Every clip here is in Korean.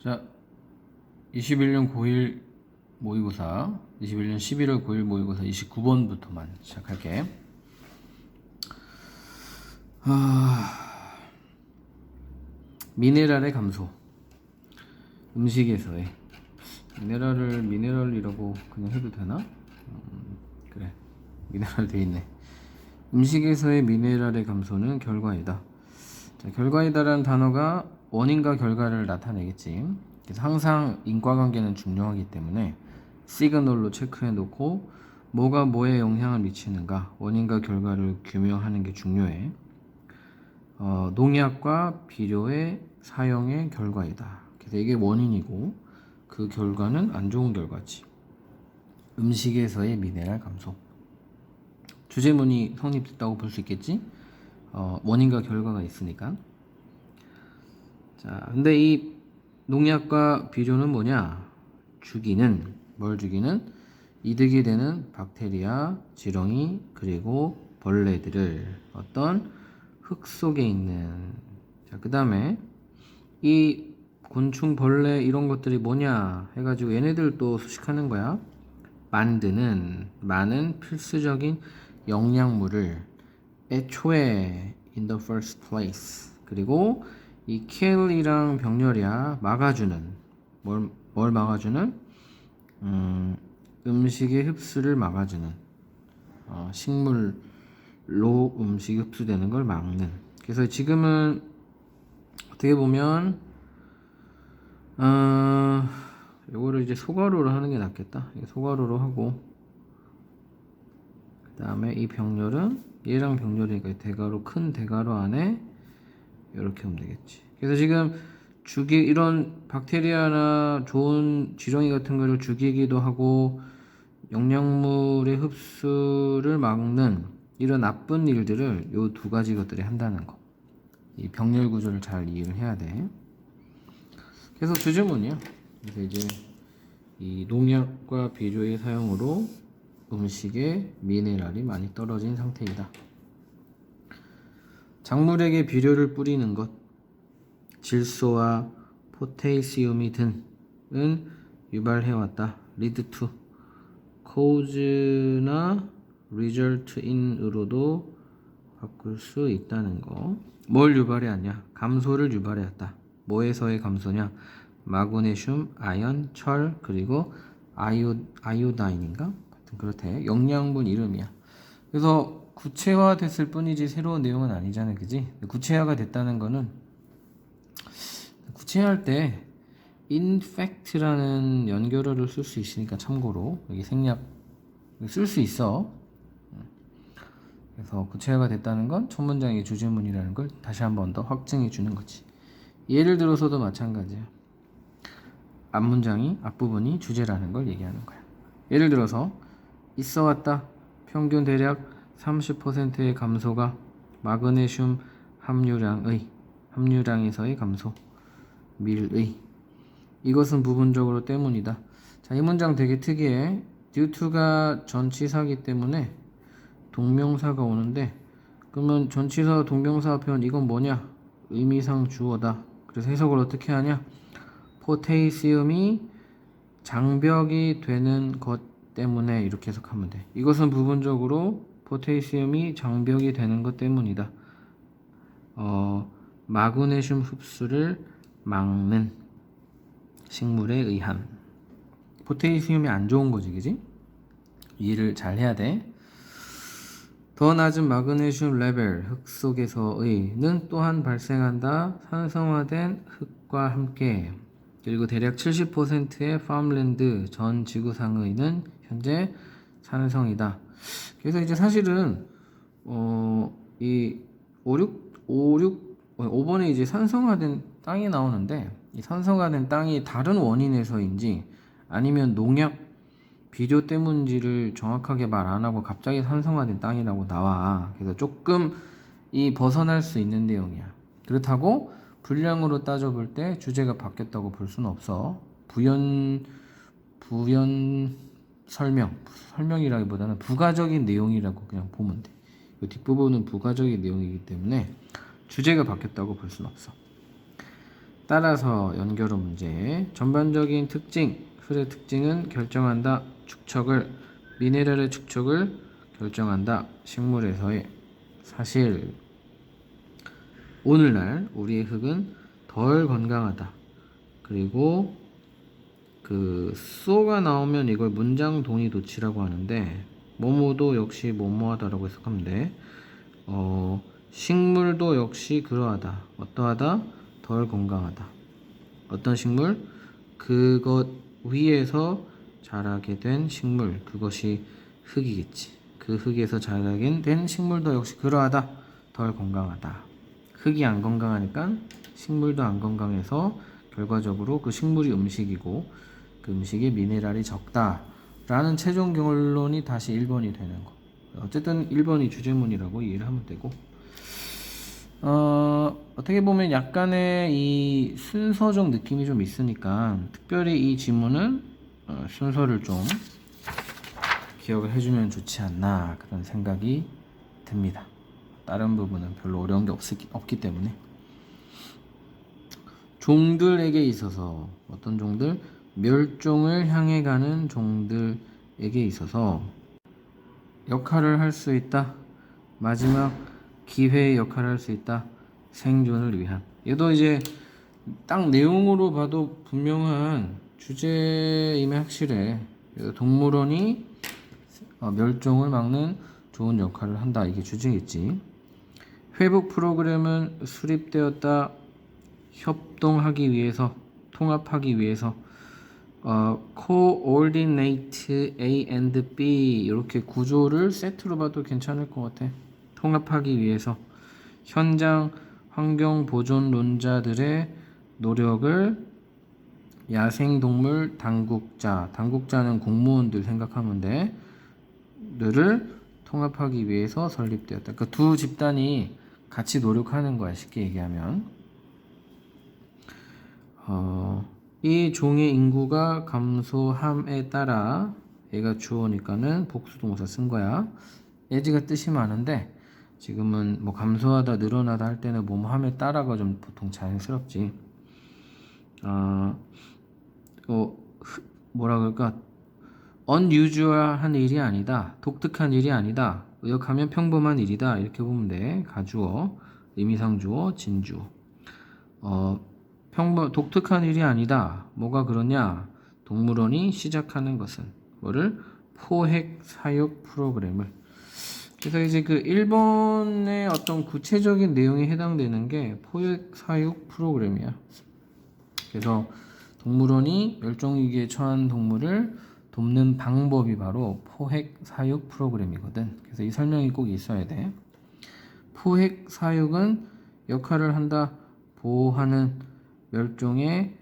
자, 21년 9일 모의고사, 21년 11월 9일 모의고사 29번부터만 시작할게. 미네랄의 감소. 음식에서의 미네랄을 미네랄이라고 그냥 해도 되나? 그래, 미네랄 돼 있네. 음식에서의 미네랄의 감소는 결과이다. 자, 결과이다라는 단어가 원인과 결과를 나타내겠지. 그래서 항상 인과관계는 중요하기 때문에 시그널로 체크해 놓고 뭐가 뭐에 영향을 미치는가, 원인과 결과를 규명하는 게 중요해. 농약과 비료의 사용의 결과이다. 그래서 이게 원인이고 그 결과는 안 좋은 결과지. 음식에서의 미네랄 감소. 주제문이 성립됐다고 볼 수 있겠지? 원인과 결과가 있으니까. 자, 근데 이 농약과 비료는 뭐냐? 뭘 죽이는? 이득이 되는 박테리아, 지렁이, 그리고 벌레들을 어떤 흙 속에 있는. 자, 그 다음에 이 곤충, 벌레 이런 것들이 뭐냐 해가지고 얘네들 또 수식하는 거야. 많은 필수적인 영양물을 애초에 in the first place. 그리고 이 킬이랑 병렬이야 막아주는. 뭘 막아주는? 음식의 흡수를 막아주는. 식물로 음식이 흡수되는 걸 막는. 그래서 지금은 어떻게 보면 요거를 이제 소괄호로 하는 게 낫겠다. 소괄호로 하고, 그 다음에 이 병렬은 얘랑 병렬이니까 대괄호, 큰 대괄호 안에 이렇게 하면 되겠지. 그래서 지금 이런 박테리아나 좋은 지렁이 같은 거를 죽이기도 하고 영양물의 흡수를 막는 이런 나쁜 일들을 요 두 가지 것들이 한다는 거. 이 병렬 구조를 잘 이해를 해야 돼. 그래서 주제문이야. 그래서 이제 이 농약과 비료의 사용으로 음식에 미네랄이 많이 떨어진 상태이다. 작물에게 비료를 뿌리는 것, 질소와 포테시움이 등은 유발해왔다. lead to, cause나 result in으로도 바꿀 수 있다는 거. 뭘 유발해왔냐? 감소를 유발해왔다. 뭐에서의 감소냐? 마그네슘, 아연, 철, 그리고 아이오다인인가? 하여튼 그렇대. 영양분 이름이야. 그래서 구체화됐을 뿐이지 새로운 내용은 아니잖아, 그지? 구체화가 됐다는 거는 구체화할 때 in fact라는 연결어를 쓸 수 있으니까 참고로 여기 생략 쓸 수 있어. 그래서 구체화가 됐다는 건 첫 문장의 주제문이라는 걸 다시 한 번 더 확증해 주는 거지. 예를 들어서도 마찬가지야. 앞부분이 주제라는 걸 얘기하는 거야. 예를 들어서 있어 왔다. 평균 대략 30%의 감소가 마그네슘 함유량에서의 감소, 밀의. 이것은 부분적으로 때문이다. 자, 이 문장 되게 특이해. due to가 전치사기 때문에 동명사가 오는데, 그러면 전치사 동명사 표현 이건 뭐냐? 의미상 주어다. 그래서 해석을 어떻게 하냐? 포테시움이 장벽이 되는 것 때문에 이렇게 해석하면 돼. 이것은 부분적으로 포테시움이 장벽이 되는 것 때문이다. 마그네슘 흡수를 막는 식물에 의한. 포테시움이 안 좋은 거지, 그지? 이해를 잘 해야 돼. 더 낮은 마그네슘 레벨 흙 속에서의는 또한 발생한다. 산성화된 흙과 함께. 그리고 대략 70%의 팜랜드 전 지구상의는 현재 산성이다. 그래서 이제 사실은 이 5번에 이제 산성화된 땅이 나오는데, 이 산성화된 땅이 다른 원인에서인지 아니면 농약 비료 때문인지를 정확하게 말 안 하고 갑자기 산성화된 땅이라고 나와. 그래서 조금 이 벗어날 수 있는 내용이야. 그렇다고 분량으로 따져볼 때 주제가 바뀌었다고 볼 수는 없어. 부연 설명이라기보다는 부가적인 내용이라고 그냥 보면 돼. 이 뒷부분은 부가적인 내용이기 때문에 주제가 바뀌었다고 볼 수는 없어. 따라서 연결어 문제. 전반적인 특징, 틀의 특징은 결정한다. 축척을, 미네랄의 축척을 결정한다. 식물에서의 사실. 오늘날 우리의 흙은 덜 건강하다. 그리고 그 쏘가 나오면 이걸 문장 동의 도치라고 하는데, 뭐뭐도 역시 뭐뭐하다라고 해석하면 돼. 식물도 역시 그러하다. 어떠하다? 덜 건강하다. 어떤 식물? 그것 위에서 자라게 된 식물. 그것이 흙이겠지. 그 흙에서 자라게 된 식물도 역시 그러하다. 덜 건강하다. 흙이 안 건강하니까 식물도 안 건강해서 결과적으로 그 식물이 음식이고 그 음식에 미네랄이 적다라는 최종 결론이 다시 1번이 되는 거. 어쨌든 1번이 주제문이라고 이해를 하면 되고, 어떻게 보면 약간의 이 순서적 느낌이 좀 있으니까 특별히 이 지문은 순서를 좀 기억을 해주면 좋지 않나 그런 생각이 듭니다. 다른 부분은 별로 어려운 게 없기 때문에. 종들에게 있어서 어떤 종들? 멸종을 향해 가는 종들에게 있어서 역할을 할 수 있다. 마지막 기회의 역할을 할 수 있다. 생존을 위한. 얘도 이제 딱 내용으로 봐도 분명한 주제임에 확실해. 동물원이 멸종을 막는 좋은 역할을 한다. 이게 주제겠지. 회복 프로그램은 수립되었다. 협동하기 위해서, 통합하기 위해서. coordinate A and B 이렇게 구조를 세트로 봐도 괜찮을 것 같아. 통합하기 위해서 현장 환경 보존론자들의 노력을 야생동물 당국자는 공무원들 생각하면 돼. 들을 통합하기 위해서 설립되었다. 그러니까 두 집단이 같이 노력하는 거야. 쉽게 얘기하면. 이 종의 인구가 감소함에 따라, 얘가 주어니까는 복수동사 쓴 거야. 예지가 뜻이 많은데 지금은 뭐 감소하다 늘어나다 할 때는 뭐뭐함에 따라가 좀 보통 자연스럽지. 뭐라 그럴까, unusual한 일이 아니다, 독특한 일이 아니다, 의역하면 평범한 일이다 이렇게 보면 돼. 가주어, 의미상주어, 진주어. 독특한 일이 아니다. 뭐가 그러냐? 동물원이 시작하는 것은 뭐를? 포획 사육 프로그램을. 그래서 이제 그 1번의 어떤 구체적인 내용에 해당되는 게 포획 사육 프로그램이야. 그래서 동물원이 멸종위기에 처한 동물을 돕는 방법이 바로 포획 사육 프로그램이거든. 그래서 이 설명이 꼭 있어야 돼. 포획 사육은 역할을 한다. 보호하는 멸종을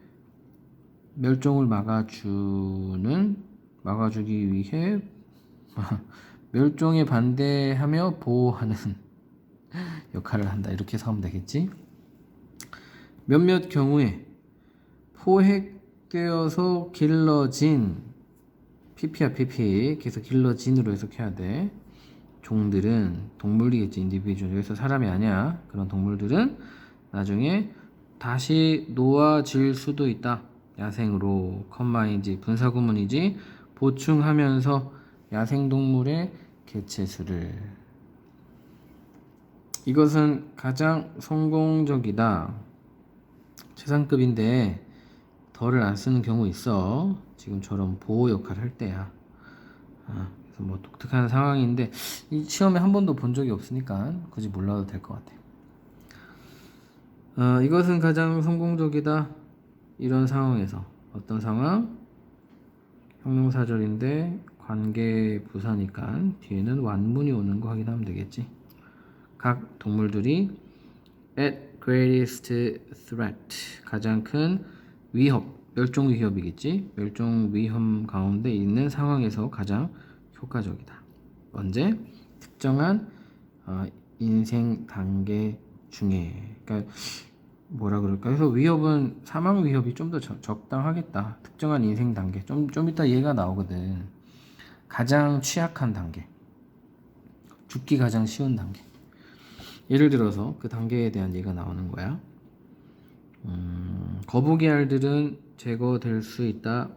막아주기 위해 멸종에 반대하며 보호하는 역할을 한다. 이렇게 해서 하면 되겠지. 몇몇 경우에 포획되어서 길러진 PP야 PP. 그래서 길러진으로 해석해야 돼. 종들은 동물이겠지. 인디비주얼. 그래서 사람이 아니야. 그런 동물들은 나중에 다시 놓아질 수도 있다. 야생으로, 컴마이지 분사구문이지, 보충하면서 야생동물의 개체수를. 이것은 가장 성공적이다. 최상급인데 덜을 안 쓰는 경우 있어. 지금처럼 보호 역할을 할 때야. 그래서 뭐 독특한 상황인데 이 시험에 한 번도 본 적이 없으니까 굳이 몰라도 될 것 같아. 이것은 가장 성공적이다. 이런 상황에서 어떤 상황? 형용사절인데 관계 부사니까 뒤에는 완문이 오는 거 확인하면 되겠지. 각 동물들이 at greatest threat, 가장 큰 위협, 멸종 위협이겠지. 멸종 위험 가운데 있는 상황에서 가장 효과적이다. 언제? 특정한 인생 단계 중에. 그러니까 뭐라 그럴까? 그래서 위협은 사망 위협이 좀 더 적당하겠다. 특정한 인생 단계. 좀 이따 얘가 나오거든. 가장 취약한 단계. 죽기 가장 쉬운 단계. 예를 들어서 그 단계에 대한 얘가 나오는 거야. 거북이 알들은 제거될 수 있다.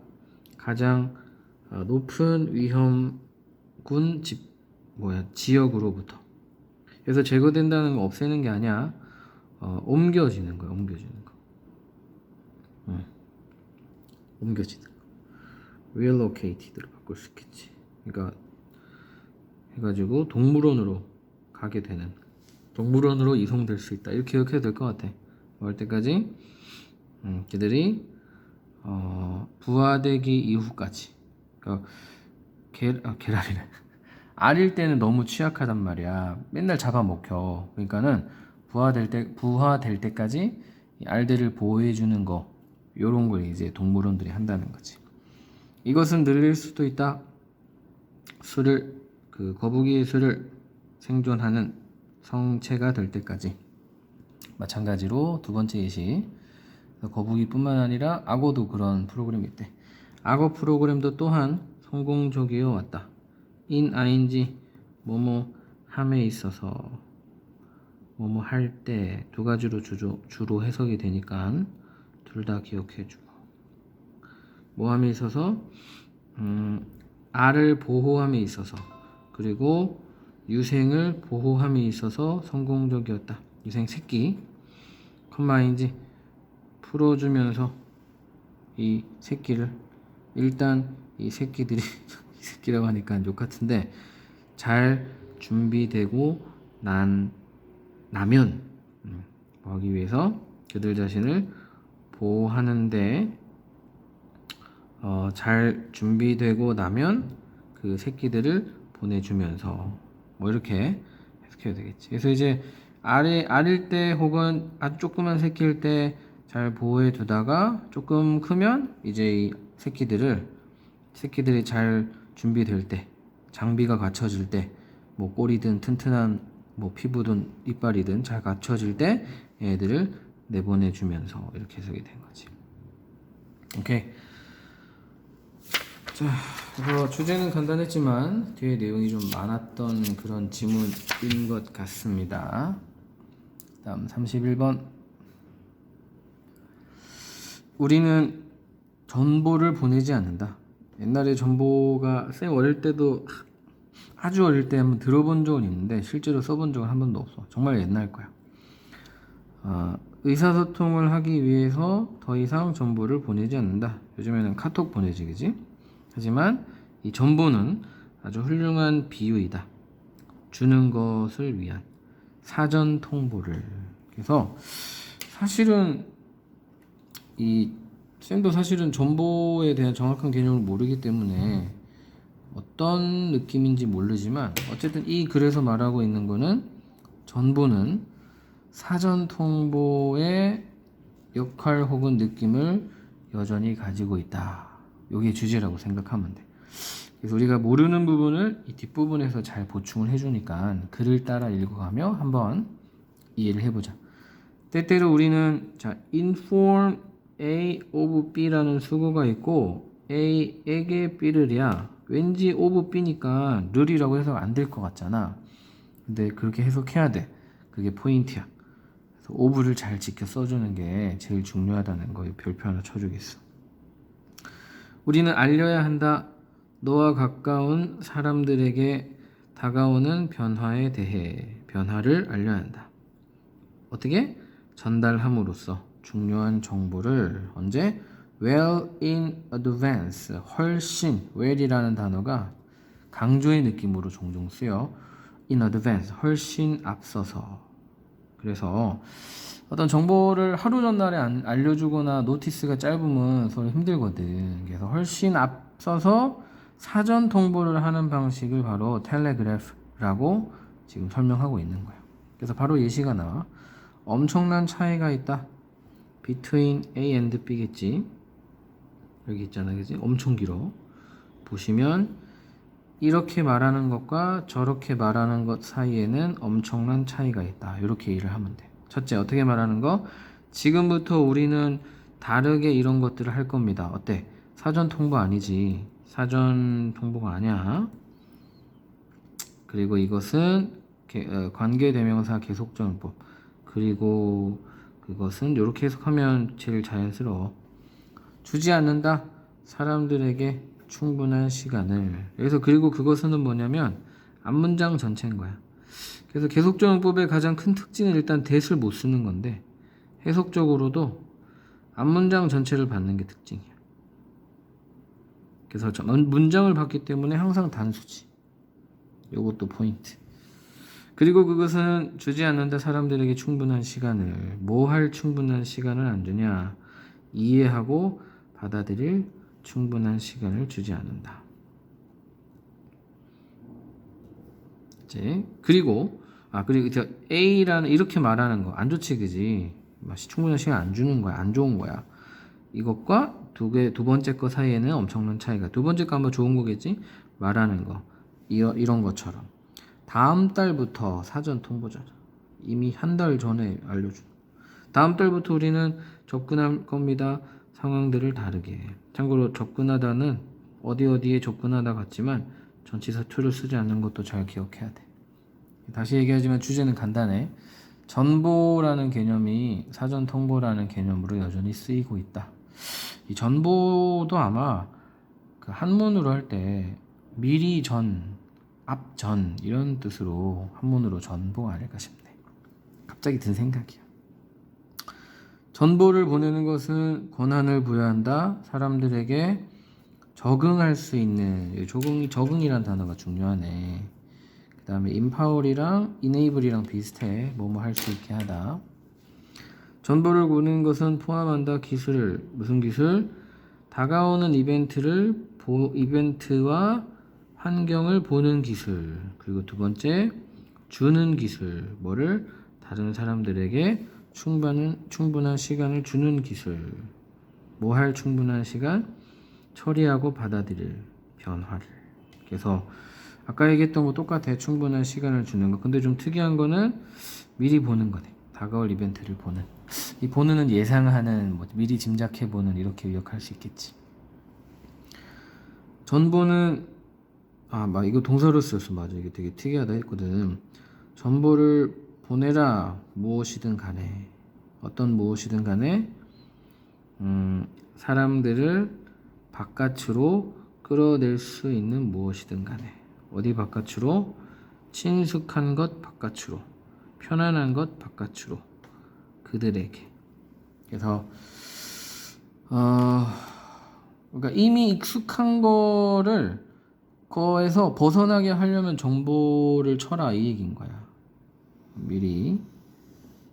가장 높은 위험군 지역으로부터. 그래서 제거된다는 거 없애는 게 아니야. 옮겨지는 거야. 옮겨지는 거. 옮겨지는 거. relocated로 바꿀 수 있겠지. 그러니까 해가지고 동물원으로 가게 되는, 동물원으로 이송될 수 있다. 이렇게 기억해도 될 것 같아. 뭐 할 때까지 걔들이 부화되기 이후까지. 그러니까 계란이네. 알일 때는 너무 취약하단 말이야. 맨날 잡아먹혀. 그러니까는 부화될 때까지 이 알들을 보호해주는 거, 요런 걸 이제 동물원들이 한다는 거지. 이것은 늘릴 수도 있다. 거북이의 수를 생존하는 성체가 될 때까지. 마찬가지로 두 번째 예시. 거북이뿐만 아니라 악어도 그런 프로그램이 있대. 악어 프로그램도 또한 성공적이어 왔다. ing 뭐뭐 함에 있어서 뭐뭐 할 때 두 가지로 주로 해석이 되니까 둘 다 기억해주고, 뭐함에 있어서 알을 보호함에 있어서, 그리고 유생을 보호함에 있어서 성공적이었다. 유생 새끼 컴마인지 풀어주면서 이 새끼를, 일단 이 새끼들이 이 새끼라고 하니까 욕 같은데, 잘 준비되고 나면 뭐 하기 위해서 그들 자신을 보호하는데, 잘 준비되고 나면 그 새끼들을 보내주면서, 뭐 이렇게 해석해야 되겠지. 그래서 이제 알일 때 혹은 아주 조그만 새끼일 때 잘 보호해 두다가 조금 크면 이제 이 새끼들이 잘 준비될 때, 장비가 갖춰질 때, 뭐 꼬리든 튼튼한 뭐 피부든 이빨이든 잘 갖춰질 때 얘들을 내보내 주면서, 이렇게 해석이 된 거지. 오케이. 자, 그래서 주제는 간단했지만 뒤에 내용이 좀 많았던 그런 지문인 것 같습니다. 다음 31번. 우리는 전보를 보내지 않는다. 옛날에 전보가 쌤 어릴 때도, 아주 어릴 때 한번 들어본 적은 있는데 실제로 써본 적은 한 번도 없어. 정말 옛날 거야. 의사소통을 하기 위해서 더 이상 전보를 보내지 않는다. 요즘에는 카톡 보내지, 그지? 하지만 이 전보는 아주 훌륭한 비유이다. 주는 것을 위한 사전 통보를. 그래서 사실은 이 쌤도 사실은 전보에 대한 정확한 개념을 모르기 때문에 어떤 느낌인지 모르지만, 어쨌든 이 글에서 말하고 있는 거는 전보는 사전 통보의 역할 혹은 느낌을 여전히 가지고 있다. 이게 주제라고 생각하면 돼. 그래서 우리가 모르는 부분을 이 뒷부분에서 잘 보충을 해주니까 글을 따라 읽어가며 한번 이해를 해보자. 때때로 우리는 inform A of B라는 수거가 있고, A에게 B를이야. 왠지 of B니까 르이라고 해석 안 될 것 같잖아. 근데 그렇게 해석해야 돼. 그게 포인트야. 그래서 of를 잘 지켜 써주는 게 제일 중요하다는 거에 별표 하나 쳐주겠어. 우리는 알려야 한다. 너와 가까운 사람들에게 다가오는 변화에 대해 변화를 알려야 한다. 어떻게? 전달함으로써 중요한 정보를 언제? well in advance. 훨씬, well이라는 단어가 강조의 느낌으로 종종 쓰여. in advance, 훨씬 앞서서. 그래서 어떤 정보를 하루 전날에 알려주거나 노티스가 짧으면 서로 힘들거든. 그래서 훨씬 앞서서 사전 통보를 하는 방식을 바로 텔레그래프라고 지금 설명하고 있는 거예요. 그래서 바로 예시가 나와. 엄청난 차이가 있다. between A and B겠지. 여기 있잖아, 그지? 엄청 길어. 보시면 이렇게 말하는 것과 저렇게 말하는 것 사이에는 엄청난 차이가 있다. 이렇게 이해를 하면 돼. 첫째, 어떻게 말하는 거? 지금부터 우리는 다르게 이런 것들을 할 겁니다. 어때? 사전 통보 아니지. 사전 통보가 아니야. 그리고 이것은 관계대명사 계속정법. 그리고 그것은 이렇게 해석하면 제일 자연스러워. 주지 않는다. 사람들에게 충분한 시간을. 그래서 그리고 그것은 뭐냐면 앞문장 전체인 거야. 그래서 계속적용법의 가장 큰 특징은 일단 that을 못 쓰는 건데 해석적으로도 앞문장 전체를 받는 게 특징이야. 그래서 문장을 받기 때문에 항상 단수지. 요것도 포인트. 그리고 그것은 주지 않는다. 사람들에게 충분한 시간을. 뭐 할 충분한 시간을 안 주냐? 이해하고 받아들일 충분한 시간을 주지 않는다. 이제 그리고 A라는 이렇게 말하는 거 안 좋지, 그지? 충분한 시간 안 주는 거야, 안 좋은 거야. 이것과 두 번째 거 사이에는 엄청난 차이가. 두 번째 거 아마 좋은 거겠지? 말하는 거 이런 것처럼 다음 달부터 사전 통보잖아. 이미 한 달 전에 알려준. 다음 달부터 우리는 접근할 겁니다. 상황들을 다르게. 참고로 접근하다는 어디에 접근하다 같지만 전치사 to를 쓰지 않는 것도 잘 기억해야 돼. 다시 얘기하지만 주제는 간단해. 전보라는 개념이 사전 통보라는 개념으로 여전히 쓰이고 있다. 이 전보도 아마 그 한문으로 할 때 미리 전, 앞전 이런 뜻으로 한문으로 전보 아닐까 싶네. 갑자기 든 생각이야. 전보를 보내는 것은 권한을 부여한다. 사람들에게 적응할 수 있는, 적응이란 단어가 중요하네. 그 다음에 empower이랑 enable이랑 비슷해. 뭐뭐 할 수 있게 하다. 전보를 보내는 것은 포함한다. 기술, 무슨 기술? 다가오는 이벤트와 환경을 보는 기술. 그리고 두 번째, 주는 기술. 뭐를? 다른 사람들에게 충분한 시간을 주는 기술. 뭐 할 충분한 시간? 처리하고 받아들일 변화를. 그래서 아까 얘기했던 거 똑같아. 충분한 시간을 주는 거. 근데 좀 특이한 거는 미리 보는 거네. 다가올 이벤트를 보는. 이 보는은 예상하는, 미리 짐작해보는 이렇게 의역할 수 있겠지. 전보는 이거 동사로 쓰였어. 맞아. 이게 되게 특이하다 했거든. 전보를 보내라. 무엇이든 간에, 어떤 무엇이든 간에 사람들을 바깥으로 끌어낼 수 있는 무엇이든 간에. 어디 바깥으로? 친숙한 것 바깥으로, 편안한 것 바깥으로, 그들에게. 그래서 그러니까 이미 익숙한 거에서 벗어나게 하려면 정보를 쳐라, 이 얘기인 거야. 미리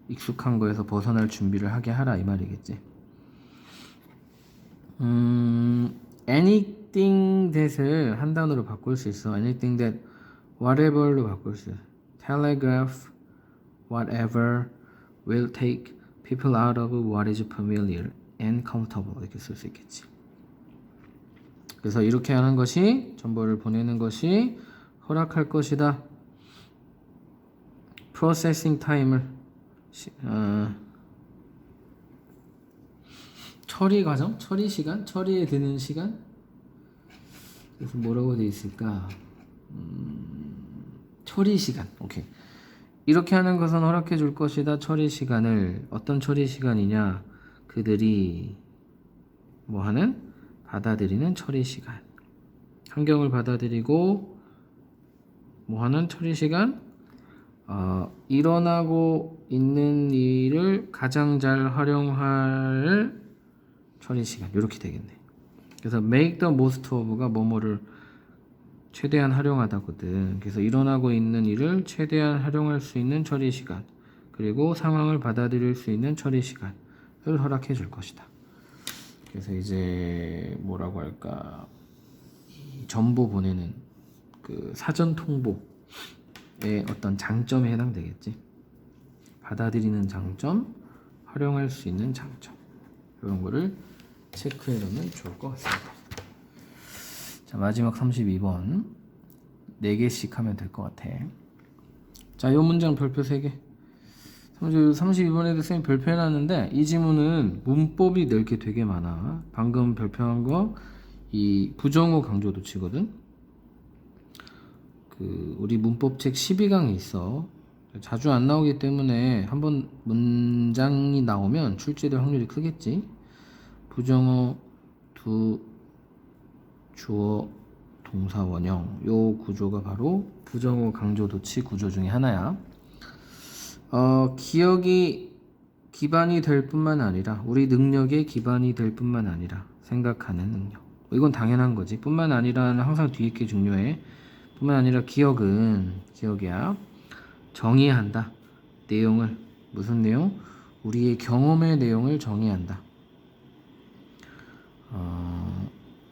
익숙한 거에서 벗어날 준비를 하게 하라, 이 말이겠지. anything that을 한 단어로 바꿀 수 있어. anything that, whatever로 바꿀 수 있어. telegraph, whatever will take people out of what is familiar and comfortable. 이렇게 쓸 수 있겠지. 그래서 이렇게 하는 것이, 정보를 보내는 것이 허락할 것이다. 프로세싱 타임을 처리 과정, 처리 시간, 처리에 드는 시간. 그래서 뭐라고 되어 있을까? 처리 시간. 오케이. 이렇게 하는 것은 허락해 줄 것이다. 처리 시간을. 어떤 처리 시간이냐? 그들이 받아들이는 처리 시간. 환경을 받아들이고 하는 처리 시간. 일어나고 있는 일을 가장 잘 활용할 처리 시간. 이렇게 되겠네. 그래서 make the most of가 뭐뭐를 최대한 활용하다거든. 그래서 일어나고 있는 일을 최대한 활용할 수 있는 처리 시간, 그리고 상황을 받아들일 수 있는 처리 시간을 허락해 줄 것이다. 그래서 이제 뭐라고 할까, 이 정보 보내는 그 사전 통보의 어떤 장점에 해당되겠지. 받아들이는 장점, 활용할 수 있는 장점, 이런 거를 체크해 놓으면 좋을 것 같습니다. 자, 마지막 32번 4개씩 하면 될 것 같아. 자, 이 문장 별표 3개. 32번에도 선생님 별표해놨는데 이 지문은 문법이 낼 게 되게 많아. 방금 별표한 거 이 부정어 강조도 치거든. 우리 문법책 12강에 있어. 자주 안 나오기 때문에 한번 문장이 나오면 출제될 확률이 크겠지. 부정어, 두, 주어, 동사, 원형. 요 구조가 바로 부정어 강조 도치 구조 중에 하나야. 기억이 기반이 될 뿐만 아니라 우리 능력의 기반이 될 뿐만 아니라 생각하는 능력. 이건 당연한 거지. 뿐만 아니라는 항상 뒤에 게 중요해. 뿐만 아니라 기억이야. 정의한다. 내용을 무슨 내용? 우리의 경험의 내용을 정의한다.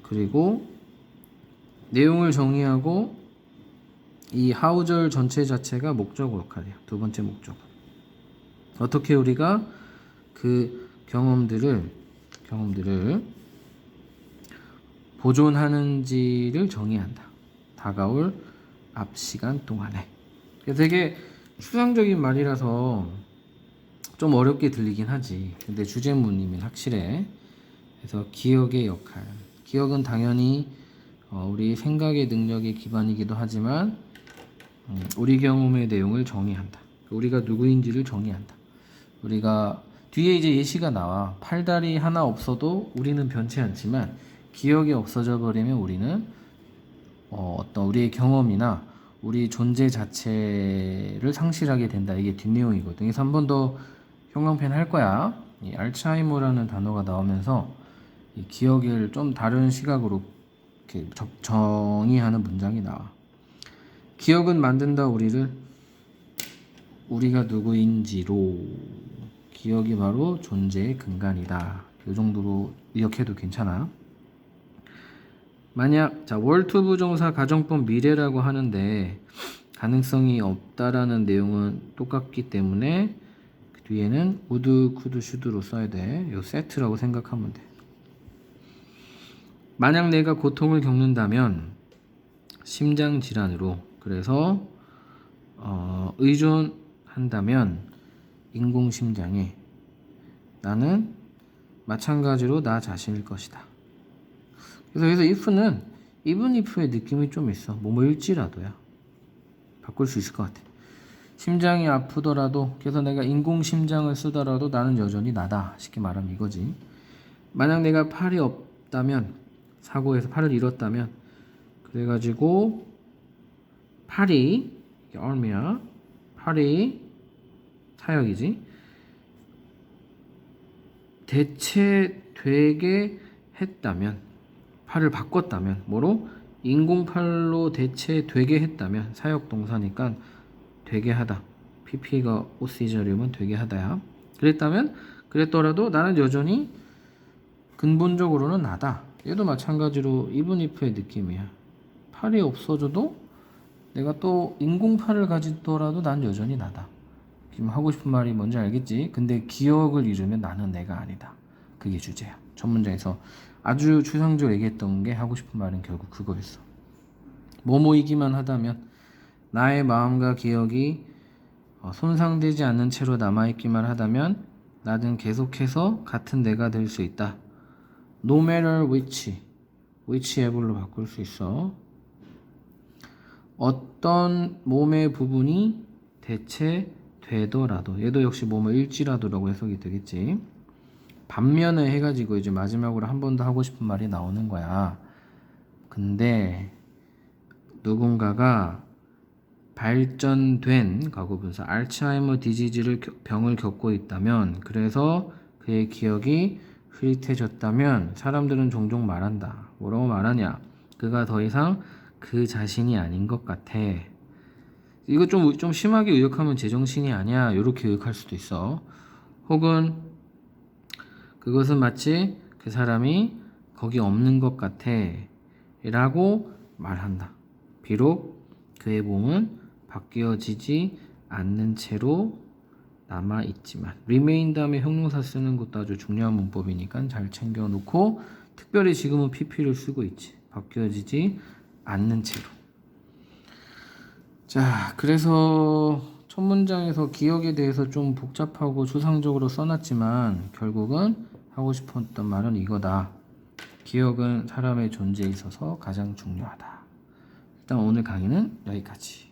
그리고 내용을 정의하고 이 하우절 전체 자체가 목적 역할이야. 두 번째 목적. 어떻게 우리가 그 경험들을 보존하는지를 정의한다. 다가올 앞 시간 동안에. 되게 추상적인 말이라서 좀 어렵게 들리긴 하지. 근데 주제문이면 확실해. 그래서 기억의 역할. 기억은 당연히 우리 생각의 능력의 기반이기도 하지만 우리 경험의 내용을 정의한다. 우리가 누구인지를 정의한다. 우리가 뒤에 이제 예시가 나와. 팔다리 하나 없어도 우리는 변치 않지만 기억이 없어져 버리면 우리는 어떤 우리의 경험이나 우리 존재 자체를 상실하게 된다. 이게 뒷내용이거든. 그래서 한 번 더 형광펜 할 거야. 이 알츠하이머라는 단어가 나오면서 이 기억을 좀 다른 시각으로 이렇게 정의하는 문장이 나와. 기억은 만든다 우리가 누구인지로. 기억이 바로 존재의 근간이다. 이 정도로 기억해도 괜찮아. 만약 월투 부정사 가정법 미래라고 하는데 가능성이 없다라는 내용은 똑같기 때문에 그 뒤에는 would, could, should로 써야 돼. 요 세트라고 생각하면 돼. 만약 내가 고통을 겪는다면 심장 질환으로, 그래서 의존한다면 인공심장에 나는 마찬가지로 나 자신일 것이다. 그래서 if는 even if의 느낌이 좀 있어. 뭐일지라도야. 바꿀 수 있을 것 같아. 심장이 아프더라도, 그래서 내가 인공심장을 쓰더라도 나는 여전히 나다. 쉽게 말하면 이거지. 만약 내가 팔이 없다면, 사고에서 팔을 잃었다면, 그래가지고 팔이 arm이야. 팔이 타역이지. 대체되게 했다면, 팔을 바꿨다면, 뭐로? 인공팔로 대체되게 했다면, 사역 동사니까 되게 하다. PP가 OC절이면 되게 하다야. 그랬더라도 나는 여전히 근본적으로는 나다. 얘도 마찬가지로 even if의 느낌이야. 팔이 없어져도 내가 또 인공팔을 가지더라도 난 여전히 나다. 지금 하고 싶은 말이 뭔지 알겠지? 근데 기억을 잃으면 나는 내가 아니다. 그게 주제야. 첫 문장에서 아주 추상적으로 얘기했던 게 하고 싶은 말은 결국 그거였어. 뭐뭐이기만 하다면, 나의 마음과 기억이 손상되지 않는 채로 남아있기만 하다면 나는 계속해서 같은 내가 될 수 있다. No matter which able로 바꿀 수 있어. 어떤 몸의 부분이 대체되더라도, 얘도 역시 뭐뭐일지라도라고 해석이 되겠지. 반면에 해가지고 이제 마지막으로 한 번 더 하고 싶은 말이 나오는 거야. 근데 누군가가 발전된 과거분사 알츠하이머 디지즈를 병을 겪고 있다면, 그래서 그의 기억이 흐릿해졌다면 사람들은 종종 말한다. 뭐라고 말하냐? 그가 더 이상 그 자신이 아닌 것 같아. 이거 좀 심하게 의역하면 제정신이 아니야. 이렇게 의역할 수도 있어. 혹은 그것은 마치 그 사람이 거기 없는 것 같아 라고 말한다. 비록 그의 몸은 바뀌어지지 않는 채로 남아있지만. remain 다음에 형용사 쓰는 것도 아주 중요한 문법이니까 잘 챙겨놓고, 특별히 지금은 pp를 쓰고 있지. 바뀌어지지 않는 채로. 자, 그래서 첫 문장에서 기억에 대해서 좀 복잡하고 추상적으로 써놨지만 결국은 하고 싶었던 말은 이거다. 기억은 사람의 존재에 있어서 가장 중요하다. 일단 오늘 강의는 여기까지.